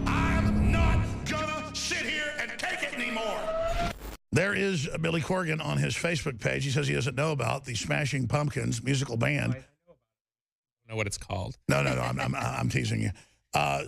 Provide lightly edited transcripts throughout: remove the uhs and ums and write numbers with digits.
I'm not gonna sit here and take it anymore. There is Billy Corgan on his Facebook page. He says he doesn't know about the Smashing Pumpkins musical band. I don't know what it's called. No, I'm teasing you.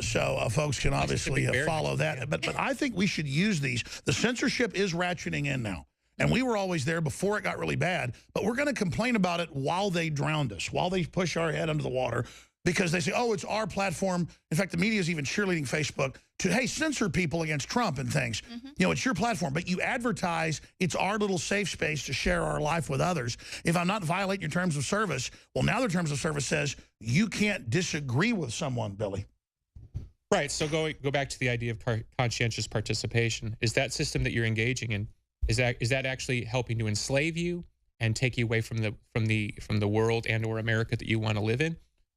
So folks can obviously follow that. But I think we should use these. The censorship is ratcheting in now. And we were always there before it got really bad. But we're going to complain about it while they drowned us, while they push our head under the water. Because they say, oh, it's our platform. In fact, the media is even cheerleading Facebook to, hey, censor people against Trump and things. You know, it's your platform. But you advertise it's our little safe space to share our life with others. If I'm not violating your terms of service, well, now their terms of service says you can't disagree with someone, Billy. Right. So go back to the idea of conscientious participation. Is that system that you're engaging in, is that actually helping to enslave you and take you away from the world and or America that you want to live in?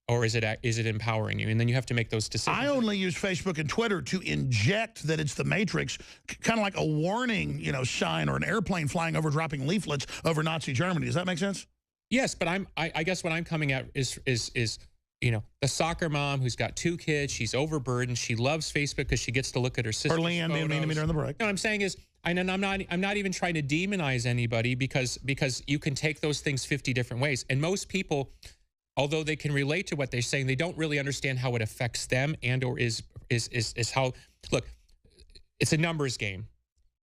Or is it empowering you? And then you have to make those decisions. I only use Facebook and Twitter to inject that it's the Matrix, kind of like a warning, you know, sign or an airplane flying over dropping leaflets over Nazi Germany. Does that make sense? Yes, but I guess what I'm coming at is you know, the soccer mom who's got 2 kids. She's overburdened. She loves Facebook because she gets to look at her sister's photos. Or Leanne, meet her in the break. No, what I'm saying is, and I'm not even trying to demonize anybody because you can take those things 50 different ways. And most people, although they can relate to what they're saying, they don't really understand how it affects them and or is how, look, it's a numbers game.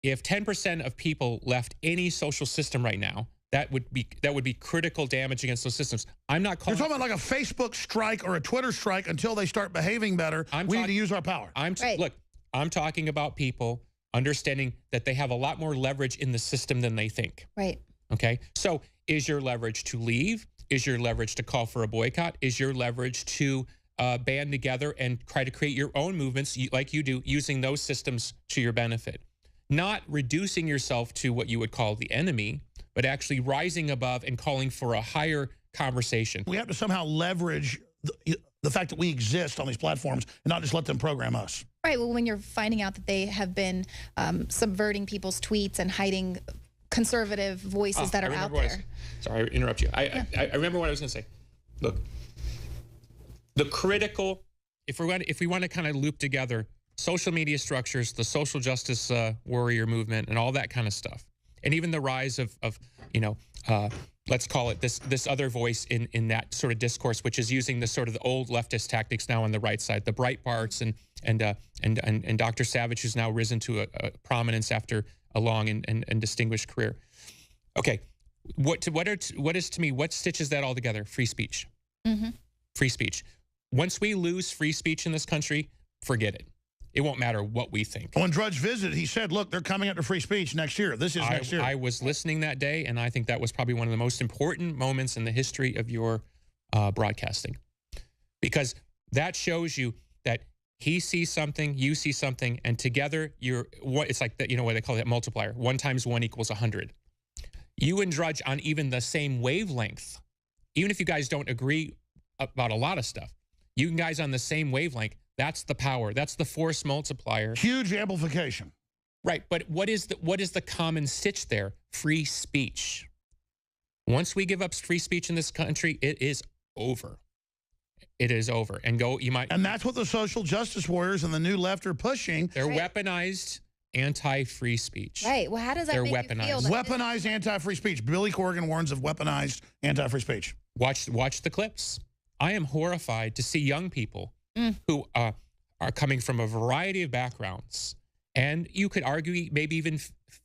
If 10% of people left any social system right now, that would be critical damage against those systems. I'm not calling. You're talking about like a Facebook strike or a Twitter strike until they start behaving better. We need to use our power. Look, I'm talking about people understanding that they have a lot more leverage in the system than they think. Right. Okay. So is your leverage to leave? Is your leverage to call for a boycott? Is your leverage to band together and try to create your own movements like you do, using those systems to your benefit? Not reducing yourself to what you would call the enemy, but actually rising above and calling for a higher conversation. We have to somehow leverage the fact that we exist on these platforms and not just let them program us. Right. Well, when you're finding out that they have been subverting people's tweets and hiding conservative voices that are out there. Sorry, I interrupt you. I remember what I was going to say. Look, the critical, if we want to kind of loop together social media structures, the social justice warrior movement, and all that kind of stuff, and even the rise of you know, let's call it this other voice in that sort of discourse, which is using the sort of the old leftist tactics now on the right side, the Breitbarts and Dr. Savage, who's now risen to a prominence after a long and distinguished career. Okay, what is to me, what stitches that all together? Free speech. Free speech. Once we lose free speech in this country, forget it. It won't matter what we think. When Drudge visited, he said, look, they're coming after free speech next year. This is next year. I was listening that day, and I think that was probably one of the most important moments in the history of your broadcasting. Because that shows you that he sees something, you see something, and together it's like that, you know what they call that multiplier. 1 × 1 = 100. You and Drudge on even the same wavelength, even if you guys don't agree about a lot of stuff, you guys on the same wavelength, that's the power. That's the force multiplier. Huge amplification. Right, but what is the common stitch there? Free speech. Once we give up free speech in this country, it is over. It is over. And that's what the social justice warriors and the new left are pushing. They're weaponized anti-free speech. Right. Well, how does that make you feel? Weaponized anti-free speech. Billy Corgan warns of weaponized anti-free speech. Watch the clips. I am horrified to see young people who are coming from a variety of backgrounds, and you could argue maybe even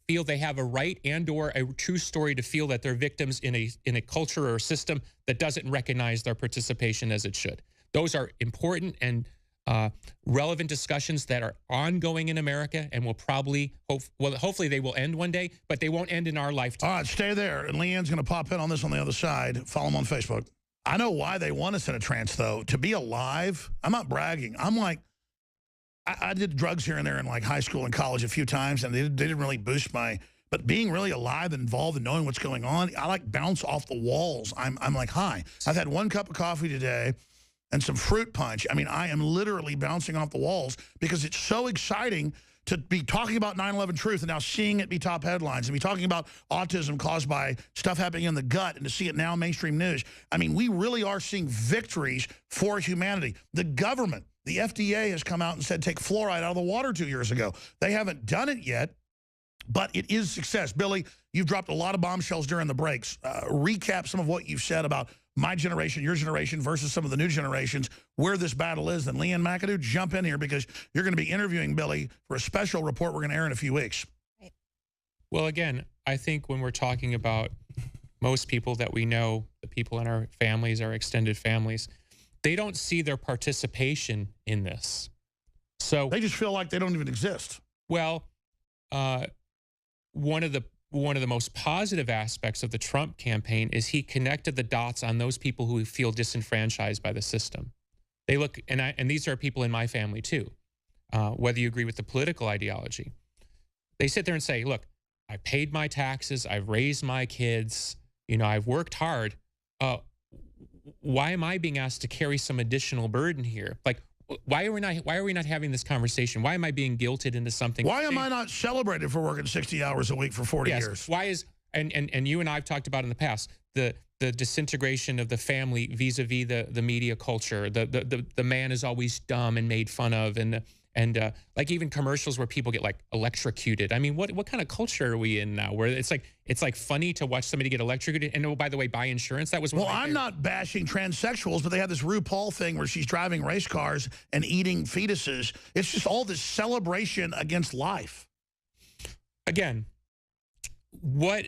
feel they have a right and or a true story to feel that they're victims in a culture or a system that doesn't recognize their participation as it should. Those are important and relevant discussions that are ongoing in America and will probably, hopefully they will end one day, but they won't end in our lifetime. All right, stay there. And Leanne's going to pop in on this on the other side. Follow them on Facebook. I know why they want us in a trance, though. To be alive, I'm not bragging. I'm like, I did drugs here and there in like high school and college a few times, and they didn't really boost but being really alive and involved and knowing what's going on, I like bounce off the walls. I'm like high. I've had 1 cup of coffee today. and some fruit punch. I mean, I am literally bouncing off the walls because it's so exciting to be talking about 9/11 truth and now seeing it be top headlines and be talking about autism caused by stuff happening in the gut and to see it now in mainstream news. I mean, we really are seeing victories for humanity. The government, the FDA has come out and said take fluoride out of the water 2 years ago. They haven't done it yet, but it is success. Billy, you've dropped a lot of bombshells during the breaks. Recap some of what you've said about my generation, your generation versus some of the new generations, where this battle is. Then Leanne McAdoo, jump in here because you're going to be interviewing Billy for a special report we're going to air in a few weeks. Right. Well, again, I think when we're talking about most people that we know, the people in our families, our extended families, they don't see their participation in this. So they just feel like they don't even exist. Well, one of the most positive aspects of the Trump campaign is he connected the dots on those people who feel disenfranchised by the system. They look, and these are people in my family too, whether you agree with the political ideology. They sit there and say, look, I paid my taxes, I've raised my kids, you know, I've worked hard. Why am I being asked to carry some additional burden here? Like, why are we not having this conversation? Why am I being guilted into something? Why am I not celebrated for working 60 hours a week for 40 years? Why is, and you and I have talked about in the past, the disintegration of the family vis-a-vis the media culture. The man is always dumb and made fun of, and like even commercials where people get like electrocuted. I mean, what kind of culture are we in now where it's like funny to watch somebody get electrocuted? And oh, by the way, buy insurance. That was one. Well, I'm not bashing transsexuals, but they have this RuPaul thing where she's driving race cars and eating fetuses. It's just all this celebration against life. Again, what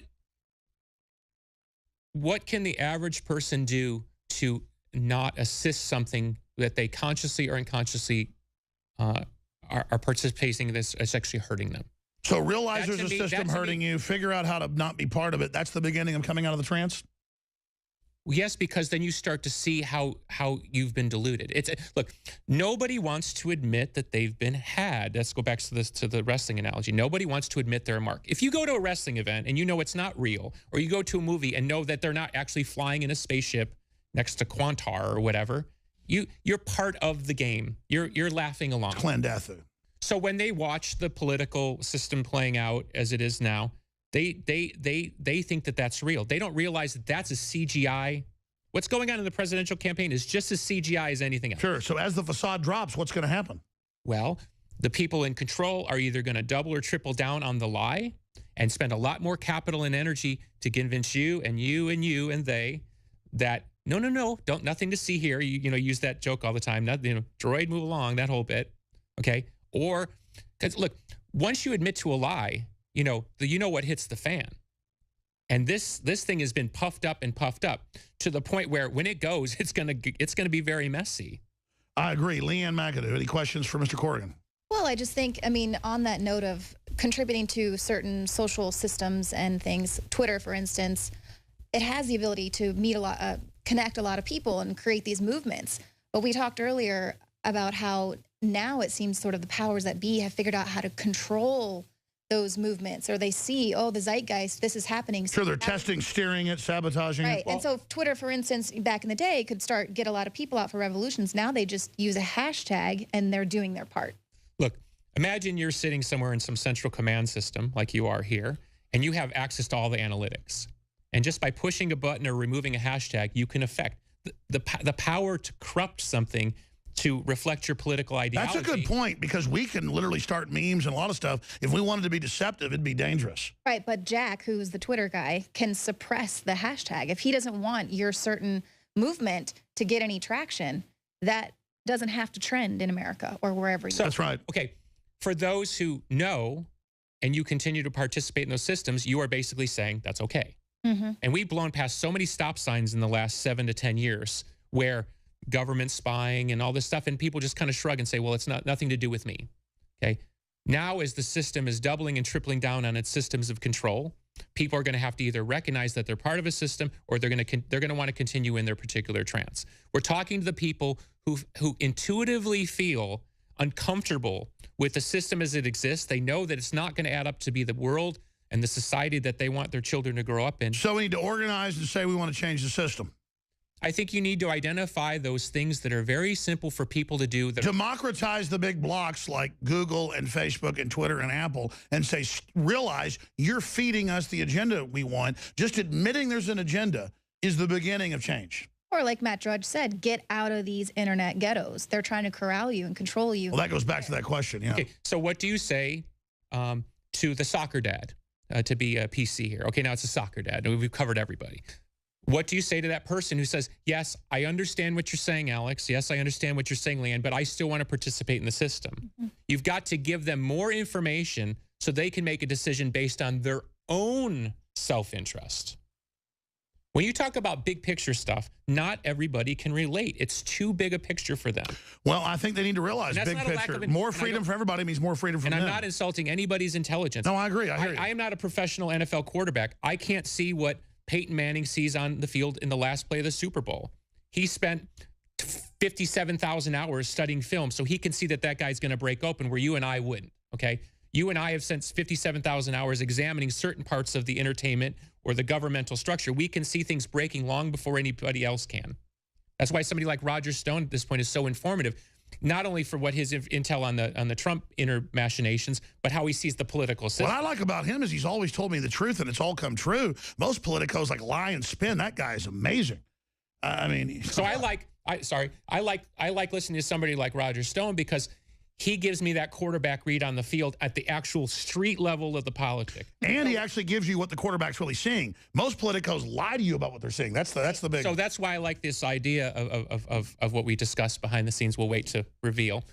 can the average person do to not assist something that they consciously or unconsciously are participating in this? It's actually hurting them. So realize there's a system hurting you, figure out how to not be part of it. That's the beginning of coming out of the trance? Yes, because then you start to see how you've been deluded. Look, nobody wants to admit that they've been had. Let's go back to the wrestling analogy. Nobody wants to admit they're a mark. If you go to a wrestling event and you know it's not real, or you go to a movie and know that they're not actually flying in a spaceship next to Quantar or whatever, you're part of the game. You're laughing along. Clandestine. So when they watch the political system playing out as it is now, they think that that's real. They don't realize that that's a CGI. What's going on in the presidential campaign is just as CGI as anything else. Sure. So as the facade drops, what's going to happen? Well, the people in control are either going to double or triple down on the lie and spend a lot more capital and energy to convince you and you and you and they that no, nothing to see here. You know, use that joke all the time. Droid, move along, that whole bit. Okay. Or, because look, once you admit to a lie, you know what hits the fan. And this thing has been puffed up to the point where when it goes, it's gonna be very messy. I agree. Leanne McAdoo, any questions for Mr. Corgan? Well, I just think, I mean, on that note of contributing to certain social systems and things, Twitter, for instance, it has the ability to connect a lot of people and create these movements. But we talked earlier about how now it seems sort of the powers that be have figured out how to control those movements, or they see, oh, the zeitgeist, this is happening. Sure, they're testing, steering it, sabotaging it. Right, and so Twitter, for instance, back in the day, could get a lot of people out for revolutions. Now they just use a hashtag, and they're doing their part. Look, imagine you're sitting somewhere in some central command system, like you are here, and you have access to all the analytics. And just by pushing a button or removing a hashtag, you can affect the power to corrupt something to reflect your political ideology. That's a good point, because we can literally start memes and a lot of stuff. If we wanted to be deceptive, it'd be dangerous. Right, but Jack, who's the Twitter guy, can suppress the hashtag. If he doesn't want your certain movement to get any traction, that doesn't have to trend in America or wherever you go. That's right. Okay, for those who know and you continue to participate in those systems, you are basically saying that's okay. Mm-hmm. And we've blown past so many stop signs in the last 7 to 10 years where government spying and all this stuff, and people just kind of shrug and say, well, it's nothing to do with me. Okay. Now, as the system is doubling and tripling down on its systems of control, people are going to have to either recognize that they're part of a system, or they're going to want to continue in their particular trance. We're talking to the people who intuitively feel uncomfortable with the system as it exists. They know that it's not going to add up to be the world and the society that they want their children to grow up in. So we need to organize and say we want to change the system. I think you need to identify those things that are very simple for people to do. That democratize the big blocks like Google and Facebook and Twitter and Apple and say, realize you're feeding us the agenda we want. Just admitting there's an agenda is the beginning of change. Or like Matt Drudge said, get out of these internet ghettos. They're trying to corral you and control you. Well, that goes back to that question, yeah. Okay, so what do you say to the soccer dad, to be a PC here? Okay, now it's a soccer dad. We've covered everybody. What do you say to that person who says, yes, I understand what you're saying, Alex. Yes, I understand what you're saying, Leanne, but I still want to participate in the system. You've got to give them more information so they can make a decision based on their own self-interest. When you talk about big picture stuff, not everybody can relate. It's too big a picture for them. Well, I think they need to realize big picture. More freedom for everybody means more freedom for them. And I'm not insulting anybody's intelligence. No, I agree. I hear you. I am not a professional NFL quarterback. I can't see what Peyton Manning sees on the field in the last play of the Super Bowl. He spent 57,000 hours studying film, so he can see that that guy's going to break open where you and I wouldn't, okay? You and I have spent 57,000 hours examining certain parts of the entertainment or the governmental structure. We can see things breaking long before anybody else can. That's why somebody like Roger Stone at this point is so informative, not only for what his intel on the Trump inner machinations, but how he sees the political system. What I like about him is he's always told me the truth, and it's all come true. Most politicos like lie and spin. That guy is amazing. I mean, so I like listening to somebody like Roger Stone because he gives me that quarterback read on the field at the actual street level of the politics. And he actually gives you what the quarterback's really seeing. Most politicos lie to you about what they're seeing. That's the big. So that's why I like this idea of what we discussed behind the scenes. We'll wait to reveal.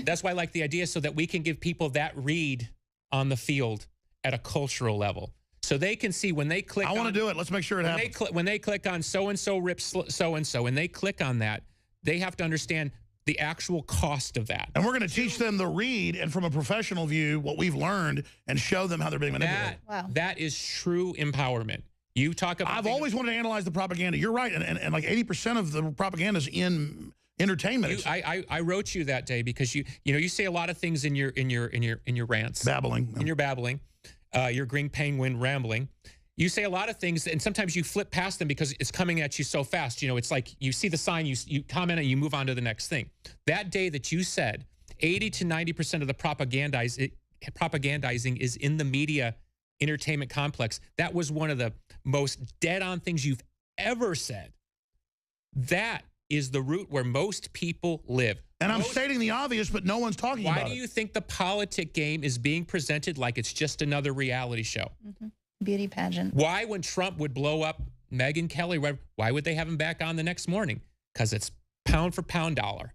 That's why I like the idea so that we can give people that read on the field at a cultural level. So they can see when they click. I want to do it. Let's make sure it happens. When they click on so-and-so rips so-and-so, and they click on that, they have to understand the actual cost of that. And we're going to teach them the read and from a professional view what we've learned and show them how they're being manipulated. That is true empowerment. You talk about. I've always wanted to analyze the propaganda. You're right, and like 80% of the propaganda is in entertainment. I wrote you that day because you say a lot of things in your rants, babbling, in your babbling, your green penguin rambling. You say a lot of things, and sometimes you flip past them because it's coming at you so fast. You know, it's like you see the sign, you comment, and you move on to the next thing. That day that you said 80 to 90% of the propagandizing is in the media entertainment complex, that was one of the most dead-on things you've ever said. That is the root where most people live. And I'm stating the obvious, but no one's talking about it. Why do you think the politic game is being presented like it's just another reality show? Beauty pageant. Why, when Trump would blow up Megyn Kelly, why would they have him back on the next morning? Because it's pound for pound dollar.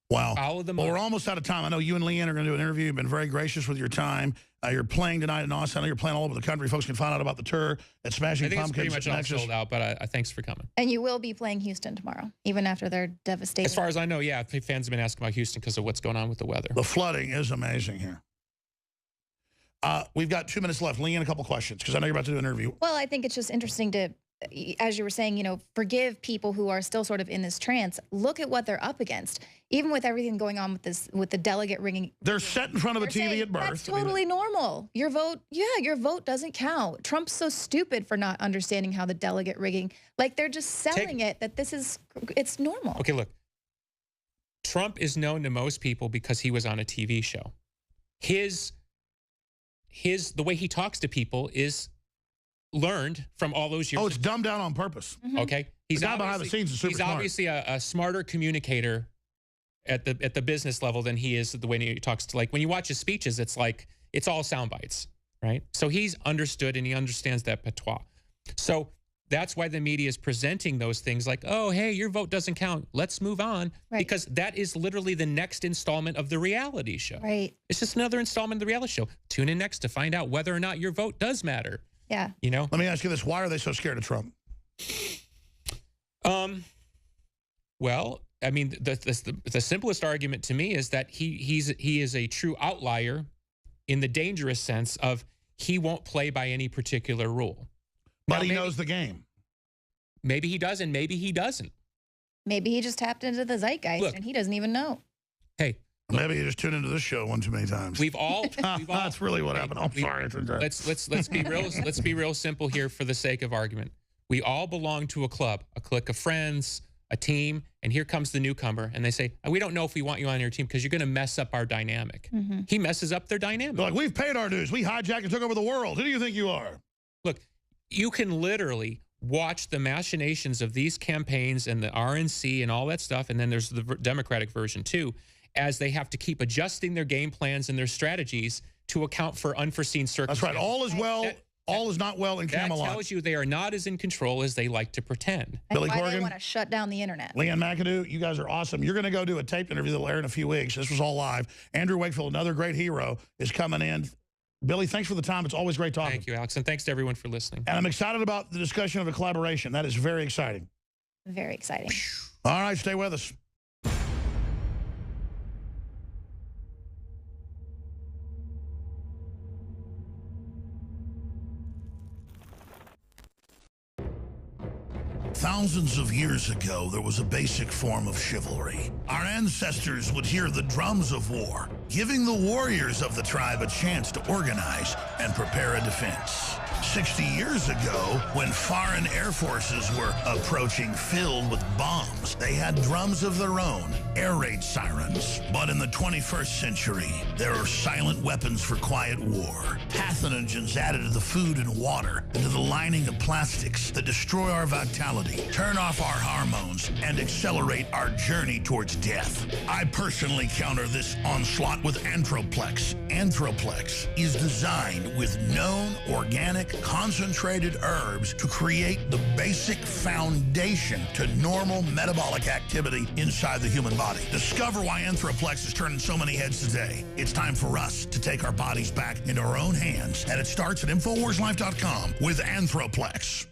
Wow. Follow them. Well, we're almost out of time. I know you and Leanne are going to do an interview. You've been very gracious with your time. You're playing tonight in Austin. I know you're playing all over the country. Folks can find out about the tour at Smashing Pumpkins. I think it's pretty much all sold out, but thanks for coming. And you will be playing Houston tomorrow, even after their devastation. As far as I know, yeah. Fans have been asking about Houston because of what's going on with the weather. The flooding is amazing here. We've got 2 minutes left. Leanne, a couple questions, because I know you're about to do an interview. Well, I think it's just interesting to, as you were saying, forgive people who are still sort of in this trance. Look at what they're up against. Even with everything going on with the delegate rigging. They're set in front of a TV at birth. That's totally normal. Your vote, your vote doesn't count. Trump's so stupid for not understanding how the delegate rigging, like they're just selling it that it's normal. Okay, look. Trump is known to most people because he was on a TV show. The way he talks to people is learned from all those years. Oh, it's dumbed down on purpose. Okay, the guy behind the scenes is super smart. He's obviously a smarter communicator at the business level than he is the way he talks to. Like when you watch his speeches, it's like it's all sound bites, right? So he's understood and he understands that patois. So that's why the media is presenting those things like, oh, hey, your vote doesn't count. Let's move on. Right. Because that is literally the next installment of the reality show. Right. It's just another installment of the reality show. Tune in next to find out whether or not your vote does matter. Yeah. Let me ask you this. Why are they so scared of Trump? Well, I mean, the simplest argument to me is that he is a true outlier in the dangerous sense of he won't play by any particular rule. But he knows the game. Maybe he does, and maybe he doesn't. Maybe he just tapped into the zeitgeist, and he doesn't even know. Hey. Maybe he just tuned into this show one too many times. We've all that's really what happened. I'm sorry. Let's be real simple here for the sake of argument. We all belong to a club, a clique of friends, a team, and here comes the newcomer, and they say, we don't know if we want you on your team because you're going to mess up our dynamic. He messes up their dynamic. They're like, we've paid our dues. We hijacked and took over the world. Who do you think you are? Look, you can literally watch the machinations of these campaigns and the RNC and all that stuff, and then there's the Democratic version too, as they have to keep adjusting their game plans and their strategies to account for unforeseen circumstances. That's right. All is well. All is not well in Camelot. That tells you they are not as in control as they like to pretend. Billy Why Corgan, they want to shut down the internet. Leanne McAdoo, you guys are awesome. You're going to go do a taped interview that'll air in a few weeks. This was all live. Andrew Wakefield, another great hero, is coming in. Billy, thanks for the time. It's always great talking. Thank you, Alex, and thanks to everyone for listening. And I'm excited about the discussion of a collaboration. That is very exciting. Very exciting. All right, stay with us. Thousands of years ago, there was a basic form of chivalry. Our ancestors would hear the drums of war, giving the warriors of the tribe a chance to organize and prepare a defense. 60 years ago, when foreign air forces were approaching filled with bombs, they had drums of their own, air raid sirens. But in the 21st century, there are silent weapons for quiet war. Pathogens added to the food and water, into the lining of plastics that destroy our vitality, turn off our hormones, and accelerate our journey towards death. I personally counter this onslaught with Anthroplex. Anthroplex is designed with known organic concentrated herbs to create the basic foundation to normal metabolic activity inside the human body. Discover why Anthroplex is turning so many heads today. It's time for us to take our bodies back into our own hands, and it starts at InfoWarsLife.com with Anthroplex.